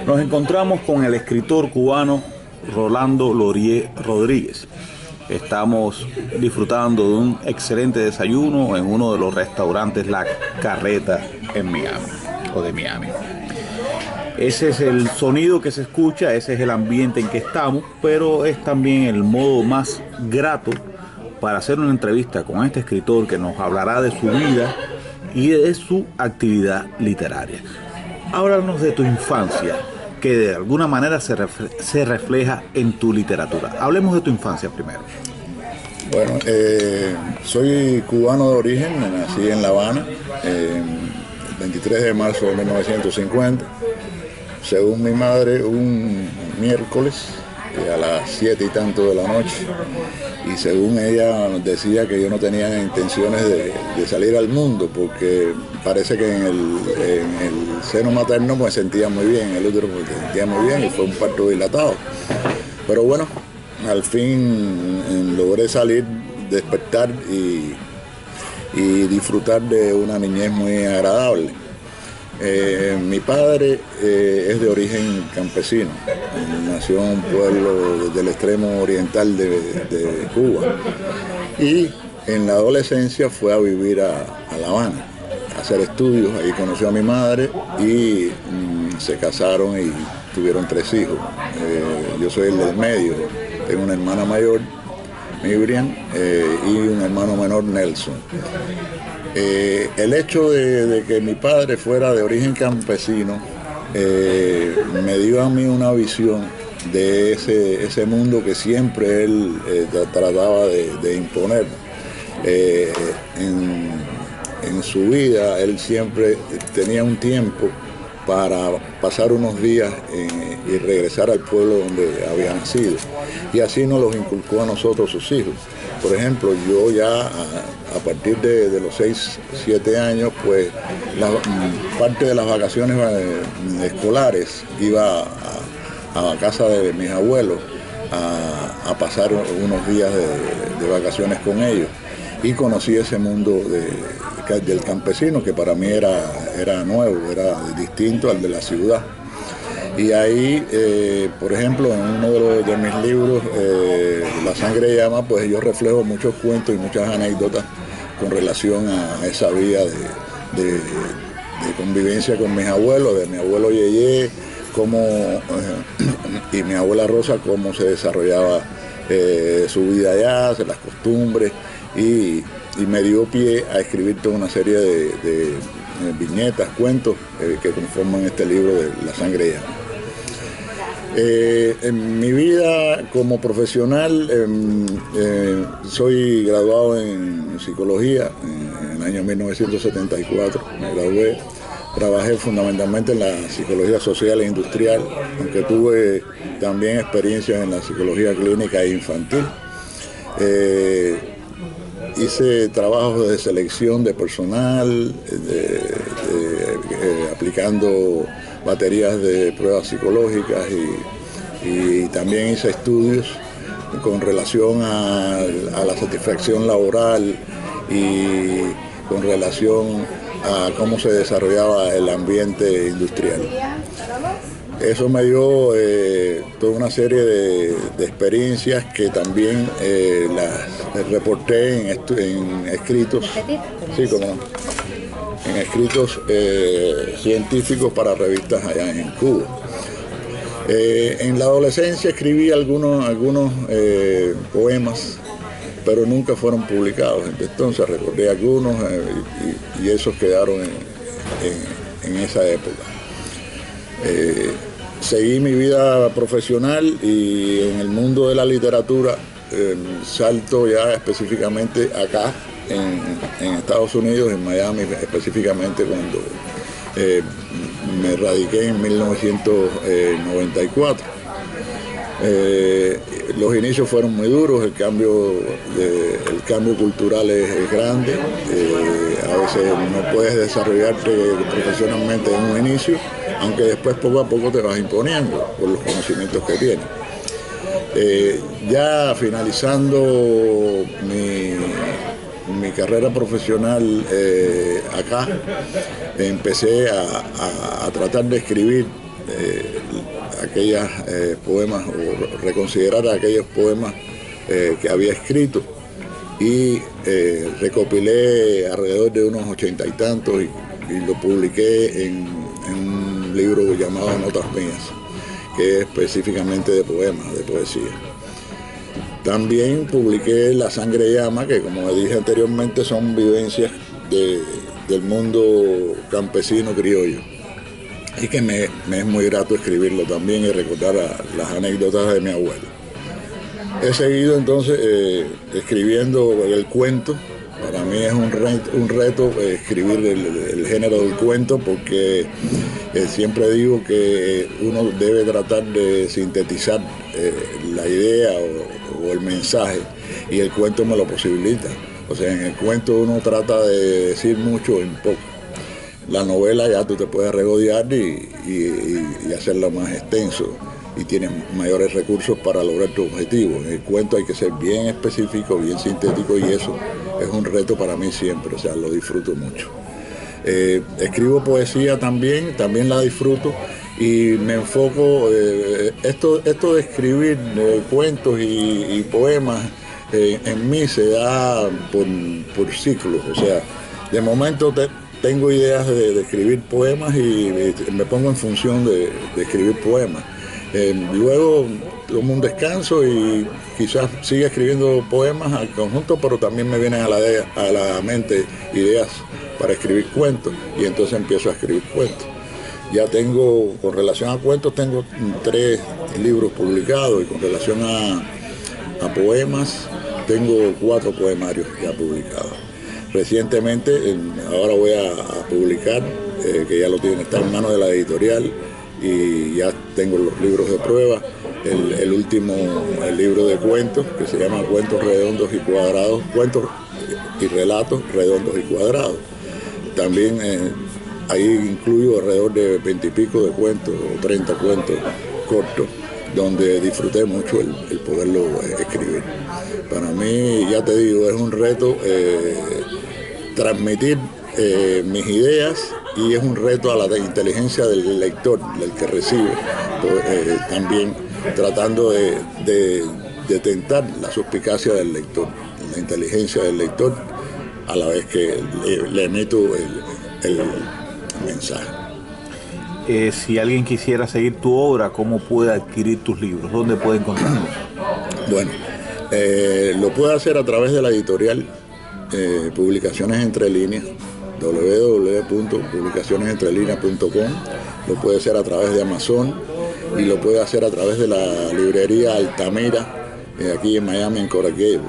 Nos encontramos con el escritor cubano Rolando Lorié Rodríguez. Estamos disfrutando de un excelente desayuno en uno de los restaurantes La Carreta en Miami, o de Miami. Ese es el sonido que se escucha, ese es el ambiente en que estamos, pero es también el modo más grato para hacer una entrevista con este escritor que nos hablará de su vida y de su actividad literaria. Háblanos de tu infancia, que de alguna manera se refleja en tu literatura. Hablemos de tu infancia primero. Bueno, soy cubano de origen, nací en La Habana, el 23 de marzo de 1950. Según mi madre, un miércoles a las 7 y tanto de la noche, y según ella decía que yo no tenía intenciones de salir al mundo, porque parece que en el seno materno me sentía muy bien, en el útero me sentía muy bien, y fue un parto dilatado. Pero bueno, al fin logré salir, despertar y disfrutar de una niñez muy agradable. Mi padre es de origen campesino, nació en un pueblo del extremo oriental de Cuba, y en la adolescencia fue a vivir a La Habana, a hacer estudios. Ahí conoció a mi madre y se casaron y tuvieron 3 hijos. Yo soy el del medio, tengo una hermana mayor, Miriam, y un hermano menor, Nelson. El hecho de que mi padre fuera de origen campesino me dio a mí una visión de ese mundo que siempre él trataba de imponer. En su vida él siempre tenía un tiempo para pasar unos días y regresar al pueblo donde había nacido, y así nos los inculcó a nosotros, sus hijos. Por ejemplo, yo ya a partir de los 6, 7 años, pues parte de las vacaciones escolares iba a la casa de mis abuelos a pasar unos días de vacaciones con ellos, y conocí ese mundo del campesino, que para mí era nuevo, era distinto al de la ciudad. Y ahí, por ejemplo, en uno de mis libros, La Sangre Llama, pues yo reflejo muchos cuentos y muchas anécdotas con relación a esa vida de convivencia con mis abuelos, de mi abuelo Yeye, y mi abuela Rosa, cómo se desarrollaba su vida allá, las costumbres, y me dio pie a escribir toda una serie de viñetas, cuentos que conforman este libro de La Sangre Llama. En mi vida como profesional, soy graduado en psicología en el año 1974, me gradué. Trabajé fundamentalmente en la psicología social e industrial, aunque tuve también experiencias en la psicología clínica e infantil. Hice trabajos de selección de personal, aplicando baterías de pruebas psicológicas, y también hice estudios con relación a la satisfacción laboral y con relación a cómo se desarrollaba el ambiente industrial. Eso me dio toda una serie de experiencias que también las reporté en escritos, sí, en escritos científicos para revistas allá en Cuba. En la adolescencia escribí algunos poemas, pero nunca fueron publicados. Entonces recordé algunos y esos quedaron en esa época. Seguí mi vida profesional, y en el mundo de la literatura salto ya específicamente acá en Estados Unidos, en Miami específicamente, cuando me radiqué en 1994. Los inicios fueron muy duros, el cambio cultural es grande, a veces no puedes desarrollarte profesionalmente en un inicio, aunque después poco a poco te vas imponiendo por los conocimientos que tienes. Ya finalizando mi carrera profesional acá, empecé a tratar de escribir aquellos poemas o reconsiderar aquellos poemas que había escrito y recopilé alrededor de unos 80 y tantos y lo publiqué en un libro llamado Notas Mías, que es específicamente de poemas, de poesía. También publiqué La Sangre Llama, que como dije anteriormente son vivencias del mundo campesino criollo, y que me es muy grato escribirlo también y recordar las anécdotas de mi abuelo. He seguido entonces escribiendo el cuento. Para mí es un reto escribir el género del cuento, porque siempre digo que uno debe tratar de sintetizar la idea o el mensaje, y el cuento me lo posibilita. O sea, en el cuento uno trata de decir mucho en poco. La novela ya tú te puedes regodear y hacerla más extenso, y tienes mayores recursos para lograr tu objetivo. En el cuento hay que ser bien específico, bien sintético, y eso es un reto para mí siempre, o sea, lo disfruto mucho. Escribo poesía también la disfruto, y me enfoco, esto de escribir cuentos y poemas en mí se da por ciclos, o sea, de momento tengo ideas de escribir poemas y me pongo en función de escribir poemas. Luego tomo un descanso y quizás siga escribiendo poemas al conjunto, pero también me vienen a la mente ideas para escribir cuentos, y entonces empiezo a escribir cuentos. Ya tengo, con relación a cuentos, tengo 3 libros publicados, y con relación a poemas tengo 4 poemarios ya publicados. Recientemente, ahora voy a publicar, que ya lo tienen, está en manos de la editorial, y ya tengo los libros de prueba, el último, el libro de cuentos, que se llama Cuentos Redondos y Cuadrados, Cuentos y Relatos Redondos y Cuadrados. También ahí incluyo alrededor de 20 y pico de cuentos, o 30 cuentos cortos, donde disfruté mucho el poderlo escribir. Para mí, ya te digo, es un reto transmitir mis ideas, y es un reto a la inteligencia del lector, del que recibe, también tratando de tentar la suspicacia del lector, la inteligencia del lector, a la vez que le emito el mensaje. Si alguien quisiera seguir tu obra, ¿cómo puede adquirir tus libros? ¿Dónde puede encontrarlos? Bueno, lo puede hacer a través de la editorial Publicaciones Entre Líneas, www.publicacionesentrelineas.com. Lo puede hacer a través de Amazon, y lo puede hacer a través de la librería Altamira, aquí en Miami, en Coral Gables.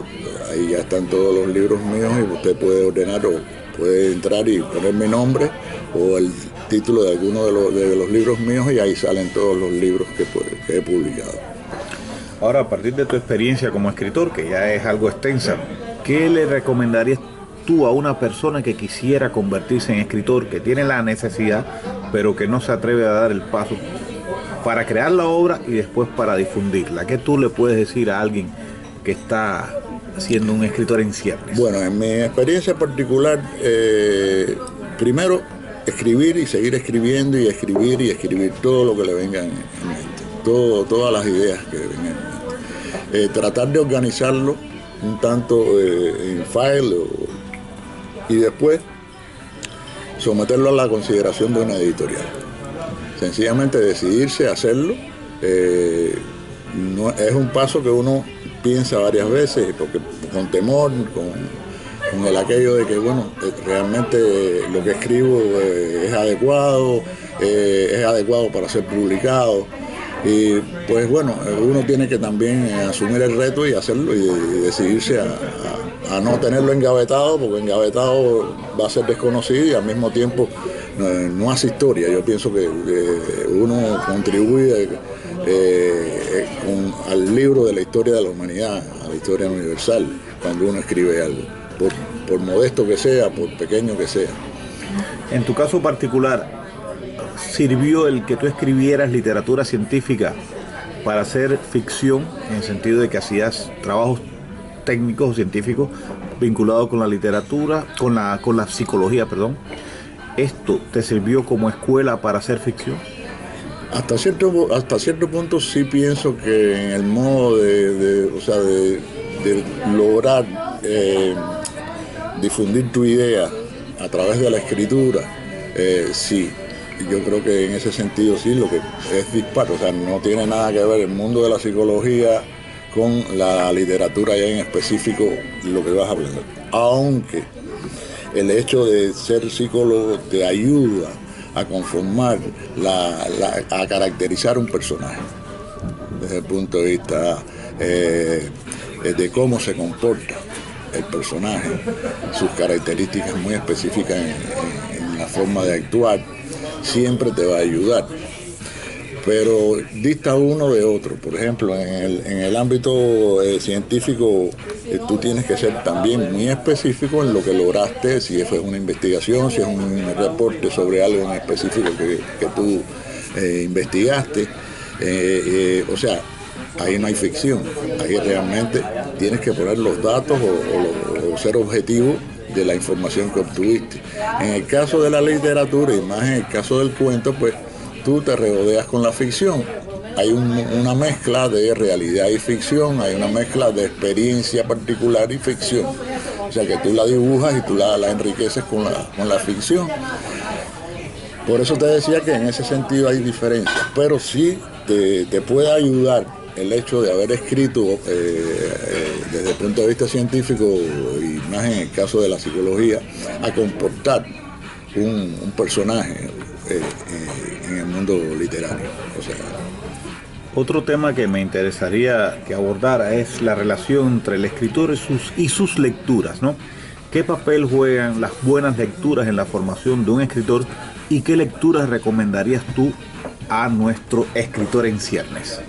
Ahí ya están todos los libros míos, y usted puede ordenar, o puede entrar y poner mi nombre o el título de alguno de los libros míos, y ahí salen todos los libros que he publicado. Ahora, a partir de tu experiencia como escritor, que ya es algo extensa, ¿qué le recomendarías tú a una persona que quisiera convertirse en escritor, que tiene la necesidad, pero que no se atreve a dar el paso para crear la obra y después para difundirla? ¿Qué tú le puedes decir a alguien que está siendo un escritor en ciernes? Bueno, en mi experiencia particular, primero escribir y seguir escribiendo, y escribir todo lo que le venga en mente, todas las ideas que le vengan en mente. Tratar de organizarlo un tanto en file, y después someterlo a la consideración de una editorial. Sencillamente decidirse a hacerlo. No, es un paso que uno piensa varias veces, porque con temor, con el aquello de que, bueno, realmente lo que escribo es adecuado para ser publicado. Y pues bueno, uno tiene que también asumir el reto y hacerlo, y decidirse a no tenerlo engavetado, porque engavetado va a ser desconocido y al mismo tiempo no hace historia. Yo pienso que uno contribuye al libro de la historia de la humanidad, a la historia universal, cuando uno escribe algo, por modesto que sea, por pequeño que sea. En tu caso particular, ¿sirvió el que tú escribieras literatura científica para hacer ficción, en el sentido de que hacías trabajos técnicos o científicos vinculados con la literatura, con la psicología, perdón? ¿Esto te sirvió como escuela para hacer ficción? Hasta cierto punto sí pienso que en el modo de lograr difundir tu idea a través de la escritura, sí. Yo creo que en ese sentido sí, lo que es disparo, o sea, no tiene nada que ver el mundo de la psicología con la literatura ya en específico lo que vas a aprender. Aunque el hecho de ser psicólogo te ayuda a conformar, a caracterizar un personaje desde el punto de vista de cómo se comporta el personaje, sus características muy específicas en la forma de actuar, siempre te va a ayudar. Pero dista uno de otro. Por ejemplo, en el ámbito científico, tú tienes que ser también muy específico en lo que lograste, si fue una investigación, si es un reporte sobre algo en específico que tú investigaste. O sea, ahí no hay ficción, ahí realmente tienes que poner los datos o ser objetivo de la información que obtuviste. En el caso de la literatura y más en el caso del cuento, pues tú te regodeas con la ficción. Hay una mezcla de realidad y ficción, hay una mezcla de experiencia particular y ficción. O sea que tú la dibujas y tú la enriqueces con la ficción. Por eso te decía que en ese sentido hay diferencias, pero sí te puede ayudar el hecho de haber escrito desde el punto de vista científico y más en el caso de la psicología, a comportar un personaje en el mundo literario. O sea, otro tema que me interesaría que abordara es la relación entre el escritor y sus lecturas, ¿no? ¿Qué papel juegan las buenas lecturas en la formación de un escritor y qué lecturas recomendarías tú a nuestro escritor en ciernes?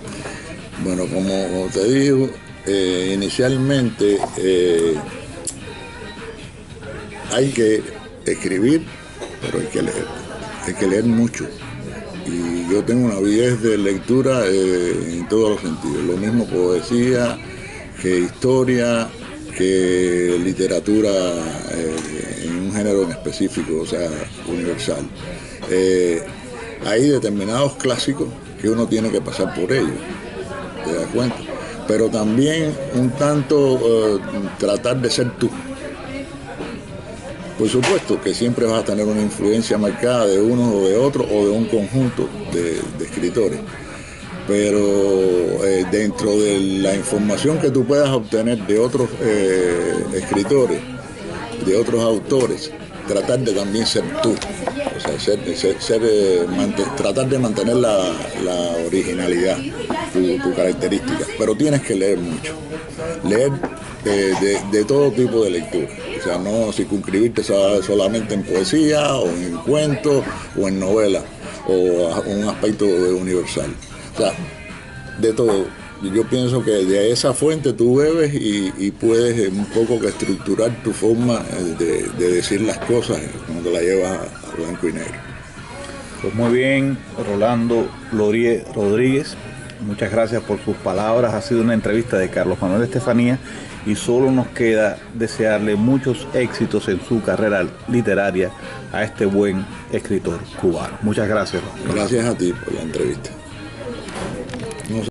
Bueno, como te digo, inicialmente hay que escribir, pero hay que leer mucho. Y yo tengo una avidez de lectura en todos los sentidos. Lo mismo poesía, que historia, que literatura en un género en específico, o sea, universal. Hay determinados clásicos que uno tiene que pasar por ellos, ¿te das cuenta? Pero también un tanto tratar de ser tú. Por supuesto que siempre vas a tener una influencia marcada de uno o de otro o de un conjunto de escritores. Pero dentro de la información que tú puedas obtener de otros escritores, de otros autores, tratar de también ser tú. O sea, tratar de mantener la originalidad, tu característica. Pero tienes que leer mucho. Leer de todo tipo de lectura. O sea, no circunscribirte solamente en poesía o en cuentos o en novela o un aspecto universal. O sea, de todo. Yo pienso que de esa fuente tú bebes y puedes un poco que estructurar tu forma de decir las cosas cuando la llevas a blanco y negro. Pues muy bien, Rolando Lorie Rodríguez. Muchas gracias por sus palabras. Ha sido una entrevista de Carlos Manuel Estefanía y solo nos queda desearle muchos éxitos en su carrera literaria a este buen escritor cubano. Muchas gracias. Gracias a ti por la entrevista.